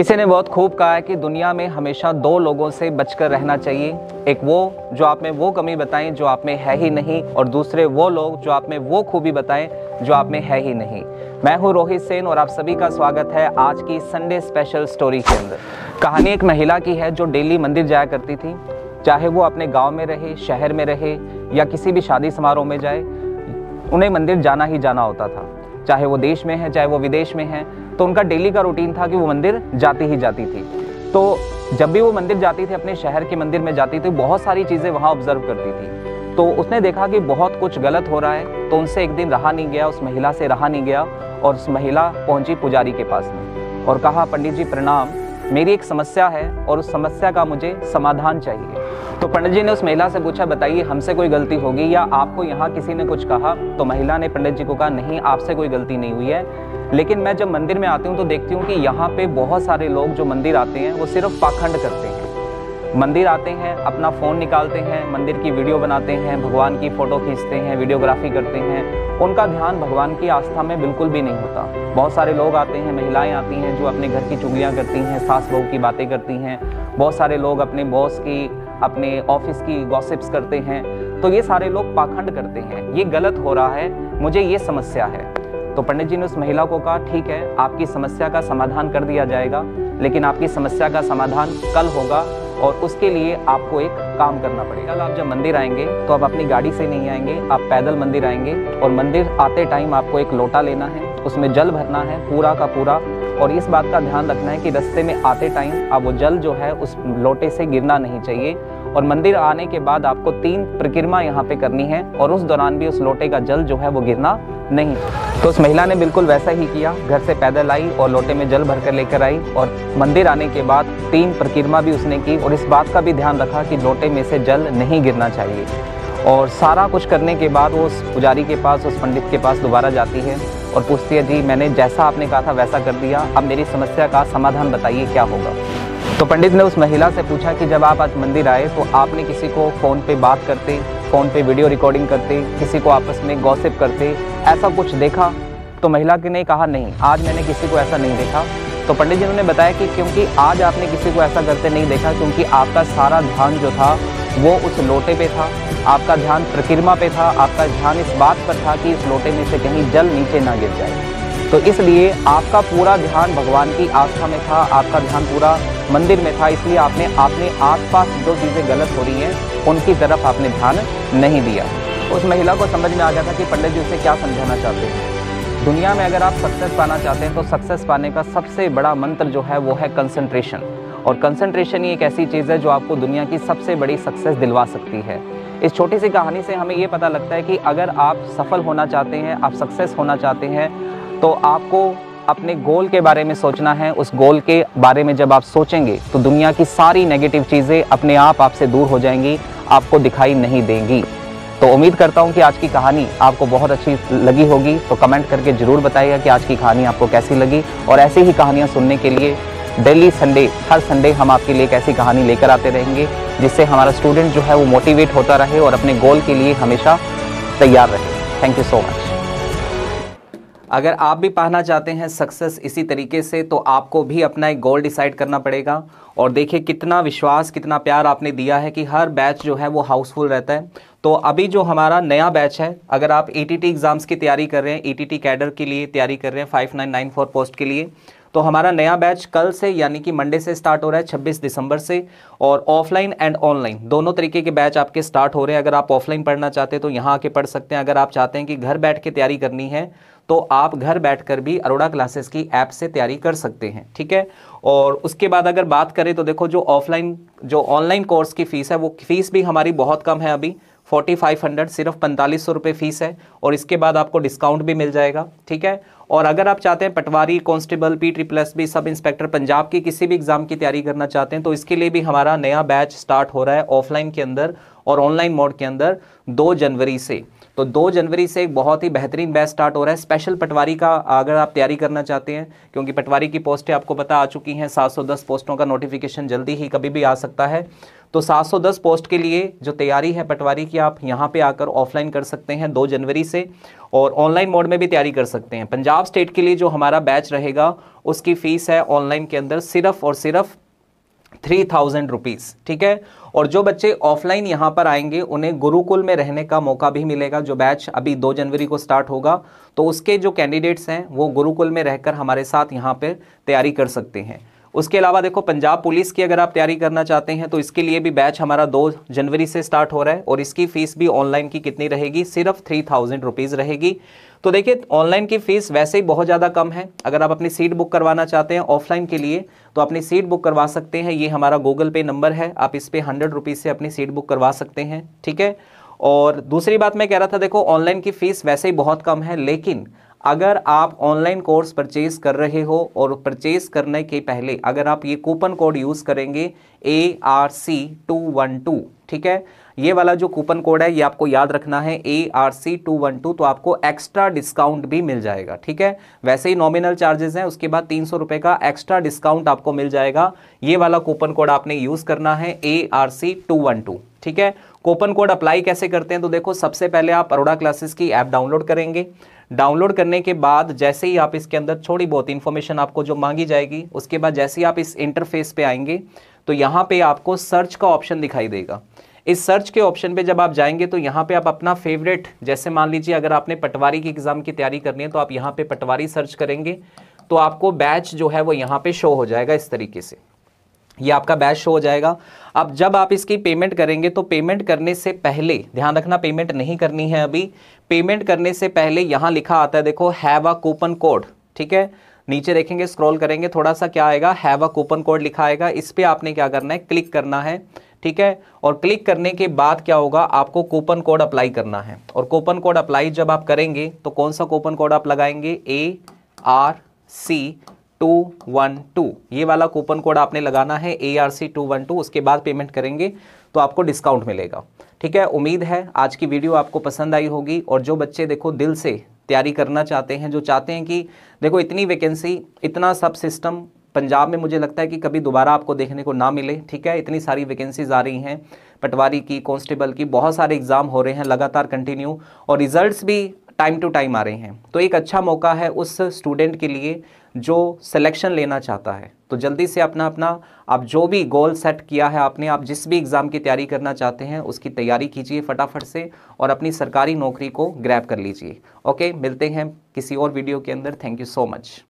किसी ने बहुत खूब कहा है कि दुनिया में हमेशा दो लोगों से बचकर रहना चाहिए। एक वो जो आप में वो कमी बताएं जो आप में है ही नहीं, और दूसरे वो लोग जो आप में वो खूबी बताएं जो आप में है ही नहीं। मैं हूं रोहित सेन और आप सभी का स्वागत है आज की संडे स्पेशल स्टोरी के अंदर। कहानी एक महिला की है जो डेली मंदिर जाया करती थी। चाहे वो अपने गाँव में रहे, शहर में रहे या किसी भी शादी समारोह में जाए, उन्हें मंदिर जाना ही जाना होता था। चाहे वो देश में है चाहे वो विदेश में है, तो उनका डेली का रूटीन था कि वो मंदिर जाती ही जाती थी। तो जब भी वो मंदिर जाती थी, अपने शहर के मंदिर में जाती थी, बहुत सारी चीज़ें वहाँ ऑब्जर्व करती थी। तो उसने देखा कि बहुत कुछ गलत हो रहा है, तो उनसे एक दिन रहा नहीं गया, उस महिला से रहा नहीं गया, और उस महिला पहुंची पुजारी के पास में और कहा, पंडित जी प्रणाम, मेरी एक समस्या है और उस समस्या का मुझे समाधान चाहिए। तो पंडित जी ने उस महिला से पूछा, बताइए हमसे कोई गलती होगी या आपको यहाँ किसी ने कुछ कहा? तो महिला ने पंडित जी को कहा, नहीं आपसे कोई गलती नहीं हुई है, लेकिन मैं जब मंदिर में आती हूँ तो देखती हूँ कि यहाँ पे बहुत सारे लोग जो मंदिर आते हैं वो सिर्फ पाखंड करते हैं। मंदिर आते हैं, अपना फ़ोन निकालते हैं, मंदिर की वीडियो बनाते हैं, भगवान की फ़ोटो खींचते हैं, वीडियोग्राफी करते हैं, उनका ध्यान भगवान की आस्था में बिल्कुल भी नहीं होता। बहुत सारे लोग आते हैं, महिलाएं आती हैं जो अपने घर की चुगलियाँ करती हैं, सास बहू की बातें करती हैं। बहुत सारे लोग अपने बॉस की, अपने ऑफिस की गॉसिप्स करते हैं। तो ये सारे लोग पाखंड करते हैं, ये गलत हो रहा है, मुझे ये समस्या है। तो पंडित जी ने उस महिला को कहा, ठीक है आपकी समस्या का समाधान कर दिया जाएगा, लेकिन आपकी समस्या का समाधान कल होगा और उसके लिए आपको एक काम करना पड़ेगा। कल आप जब मंदिर आएंगे तो आप अपनी गाड़ी से नहीं आएंगे, आप पैदल मंदिर आएंगे और मंदिर आते टाइम आपको एक लोटा लेना है, उसमें जल भरना है पूरा का पूरा, और इस बात का ध्यान रखना है कि रास्ते में आते टाइम आप वो जल जो है उस लोटे से गिरना नहीं चाहिए। और मंदिर आने के बाद आपको 3 परिक्रमा यहाँ पे करनी है और उस दौरान भी उस लोटे का जल जो है वो गिरना नहीं। तो उस महिला ने बिल्कुल वैसा ही किया, घर से पैदल आई और लोटे में जल भरकर लेकर आई और मंदिर आने के बाद 3 परिक्रमा भी उसने की और इस बात का भी ध्यान रखा कि लोटे में से जल नहीं गिरना चाहिए। और सारा कुछ करने के बाद वो उस पुजारी के पास, उस पंडित के पास दोबारा जाती है और पूछती है, जी मैंने जैसा आपने कहा था वैसा कर दिया, अब मेरी समस्या का समाधान बताइए क्या होगा। तो पंडित ने उस महिला से पूछा कि जब आप आज मंदिर आए तो आपने किसी को फ़ोन पे बात करते, फ़ोन पे वीडियो रिकॉर्डिंग करते, किसी को आपस में गॉसिप करते, ऐसा कुछ देखा? तो महिला ने कहा, नहीं आज मैंने किसी को ऐसा नहीं देखा। तो पंडित जी ने बताया कि क्योंकि आज आपने किसी को ऐसा करते नहीं देखा, क्योंकि आपका सारा ध्यान जो था वो उस लोटे पे था, आपका ध्यान परिक्रमा पे था, आपका ध्यान इस बात पर था कि इस लोटे में से कहीं जल नीचे ना गिर जाए। तो इसलिए आपका पूरा ध्यान भगवान की आस्था में था, आपका ध्यान पूरा मंदिर में था, इसलिए आपने आसपास जो चीज़ें गलत हो रही हैं उनकी तरफ आपने ध्यान नहीं दिया। उस महिला को समझ में आ गया था कि पंडित जी उसे क्या समझाना चाहते हैं। दुनिया में अगर आप सक्सेस पाना चाहते हैं तो सक्सेस पाने का सबसे बड़ा मंत्र जो है वो है कंसंट्रेशन। और कंसंट्रेशन ही एक ऐसी चीज़ है जो आपको दुनिया की सबसे बड़ी सक्सेस दिलवा सकती है। इस छोटी सी कहानी से हमें ये पता लगता है कि अगर आप सफल होना चाहते हैं, आप सक्सेस होना चाहते हैं, तो आपको अपने गोल के बारे में सोचना है। उस गोल के बारे में जब आप सोचेंगे तो दुनिया की सारी नेगेटिव चीज़ें अपने आप आपसे दूर हो जाएंगी, आपको दिखाई नहीं देंगी। तो उम्मीद करता हूँ कि आज की कहानी आपको बहुत अच्छी लगी होगी। तो कमेंट करके ज़रूर बताइएगा कि आज की कहानी आपको कैसी लगी, और ऐसी ही कहानियाँ सुनने के लिए डेली संडे, हर संडे हम आपके लिए एक ऐसी कहानी लेकर आते रहेंगे जिससे हमारा स्टूडेंट जो है वो मोटिवेट होता रहे और अपने गोल के लिए हमेशा तैयार रहे। Thank you so much. अगर आप भी पाना चाहते हैं सक्सेस इसी तरीके से, तो आपको भी अपना एक गोल डिसाइड करना पड़ेगा। और देखिए कितना विश्वास, कितना प्यार आपने दिया है कि हर बैच जो है वो हाउसफुल रहता है। तो अभी जो हमारा नया बैच है, अगर आप ETT एग्ज़ाम्स की तैयारी कर रहे हैं, ETT कैडर के लिए तैयारी कर रहे हैं 5994 पोस्ट के लिए, तो हमारा नया बैच कल से यानी कि मंडे से स्टार्ट हो रहा है 26 दिसंबर से। और ऑफलाइन एंड ऑनलाइन दोनों तरीके के बैच आपके स्टार्ट हो रहे हैं। अगर आप ऑफलाइन पढ़ना चाहते हैं तो यहाँ आके पढ़ सकते हैं। अगर आप चाहते हैं कि घर बैठ के तैयारी करनी है तो आप घर बैठकर भी अरोड़ा क्लासेस की ऐप से तैयारी कर सकते हैं, ठीक है। और उसके बाद अगर बात करें तो देखो जो ऑनलाइन कोर्स की फ़ीस है वो फ़ीस भी हमारी बहुत कम है, अभी 4500 सिर्फ 4500 रुपये फ़ीस है, और इसके बाद आपको डिस्काउंट भी मिल जाएगा, ठीक है। और अगर आप चाहते हैं patwari, constable, PSSB, sub inspector, Punjab की किसी भी एग्ज़ाम की तैयारी करना चाहते हैं तो इसके लिए भी हमारा नया बैच स्टार्ट हो रहा है ऑफलाइन के अंदर। और ऑनलाइन मोड के अंदर 2 जनवरी से। तो 2 जनवरी से एक बहुत ही बेहतरीन बैच स्टार्ट हो रहा है स्पेशल पटवारी का, अगर आप तैयारी करना चाहते हैं, क्योंकि पटवारी की पोस्टें आपको पता आ चुकी हैं। 710 पोस्टों का नोटिफिकेशन जल्दी ही कभी भी आ सकता है। तो 710 पोस्ट के लिए जो तैयारी है पटवारी की, आप यहाँ पे आकर ऑफलाइन कर सकते हैं 2 जनवरी से, और ऑनलाइन मोड में भी तैयारी कर सकते हैं। पंजाब स्टेट के लिए जो हमारा बैच रहेगा उसकी फीस है ऑनलाइन के अंदर सिर्फ और सिर्फ 3000 रुपीज़, ठीक है। और जो बच्चे ऑफलाइन यहाँ पर आएंगे उन्हें गुरुकुल में रहने का मौका भी मिलेगा। जो बैच अभी 2 जनवरी को स्टार्ट होगा तो उसके जो कैंडिडेट्स हैं वो गुरुकुल में रहकर हमारे साथ यहाँ पर तैयारी कर सकते हैं। उसके अलावा देखो पंजाब पुलिस की अगर आप तैयारी करना चाहते हैं तो इसके लिए भी बैच हमारा 2 जनवरी से स्टार्ट हो रहा है, और इसकी फीस भी ऑनलाइन की कितनी रहेगी, सिर्फ 3000 रुपीज़ रहेगी। तो देखिए ऑनलाइन की फीस वैसे ही बहुत ज़्यादा कम है। अगर आप अपनी सीट बुक करवाना चाहते हैं ऑफलाइन के लिए तो अपनी सीट बुक करवा सकते हैं। ये हमारा गूगल पे नंबर है, आप इस पर 100 रुपीज़ से अपनी सीट बुक करवा सकते हैं, ठीक है। और दूसरी बात मैं कह रहा था, देखो ऑनलाइन की फीस वैसे ही बहुत कम है, लेकिन अगर आप ऑनलाइन कोर्स परचेज कर रहे हो और परचेज करने के पहले अगर आप ये कूपन कोड यूज़ करेंगे ARC212, ठीक है, ये वाला जो कूपन कोड है ये आपको याद रखना है ARC212, तो आपको एक्स्ट्रा डिस्काउंट भी मिल जाएगा, ठीक है। वैसे ही नॉमिनल चार्जेस हैं, उसके बाद 300 रुपये का एक्स्ट्रा डिस्काउंट आपको मिल जाएगा। ये वाला कूपन कोड आपने यूज़ करना है ARC212, ठीक है। कूपन कोड अप्लाई कैसे करते हैं, तो देखो सबसे पहले आप अरोड़ा क्लासेस की ऐप डाउनलोड करेंगे। डाउनलोड करने के बाद जैसे ही आप इसके अंदर थोड़ी बहुत इंफॉर्मेशन आपको जो मांगी जाएगी, उसके बाद जैसे ही आप इस इंटरफेस पे आएंगे तो यहाँ पे आपको सर्च का ऑप्शन दिखाई देगा। इस सर्च के ऑप्शन पे जब आप जाएंगे तो यहाँ पे आप अपना फेवरेट, जैसे मान लीजिए अगर आपने पटवारी की एग्जाम की तैयारी करनी है तो आप यहाँ पे पटवारी सर्च करेंगे तो आपको बैच जो है वो यहाँ पे शो हो जाएगा। इस तरीके से ये आपका बैच शो हो जाएगा। अब जब आप इसकी पेमेंट करेंगे तो पेमेंट करने से पहले ध्यान रखना, पेमेंट नहीं करनी है अभी। पेमेंट करने से पहले यहाँ लिखा आता है, देखो हैव अ कूपन कोड, ठीक है। नीचे देखेंगे, स्क्रॉल करेंगे थोड़ा सा, क्या आएगा, हैव अ कूपन कोड लिखा आएगा। इस पर आपने क्या करना है, क्लिक करना है, ठीक है। और क्लिक करने के बाद क्या होगा, आपको कूपन कोड अप्लाई करना है। और कूपन कोड अप्लाई जब आप करेंगे तो कौन सा कूपन कोड आप लगाएंगे, ARC212, ये वाला कूपन कोड आपने लगाना है ARC212। उसके बाद पेमेंट करेंगे तो आपको डिस्काउंट मिलेगा, ठीक है। उम्मीद है आज की वीडियो आपको पसंद आई होगी। और जो बच्चे देखो दिल से तैयारी करना चाहते हैं, जो चाहते हैं कि देखो इतनी वैकेंसी, इतना सब सिस्टम पंजाब में मुझे लगता है कि कभी दोबारा आपको देखने को ना मिले, ठीक है। इतनी सारी वैकेंसीज आ रही हैं, पटवारी की, कांस्टेबल की, बहुत सारे एग्जाम हो रहे हैं लगातार कंटिन्यू, और रिजल्ट्स भी टाइम टू टाइम आ रहे हैं। तो एक अच्छा मौका है उस स्टूडेंट के लिए जो सिलेक्शन लेना चाहता है। तो जल्दी से अपना आप जो भी गोल सेट किया है आपने, आप जिस भी एग्ज़ाम की तैयारी करना चाहते हैं उसकी तैयारी कीजिए फटाफट से और अपनी सरकारी नौकरी को ग्रैब कर लीजिए। ओके, मिलते हैं किसी और वीडियो के अंदर। Thank you so much.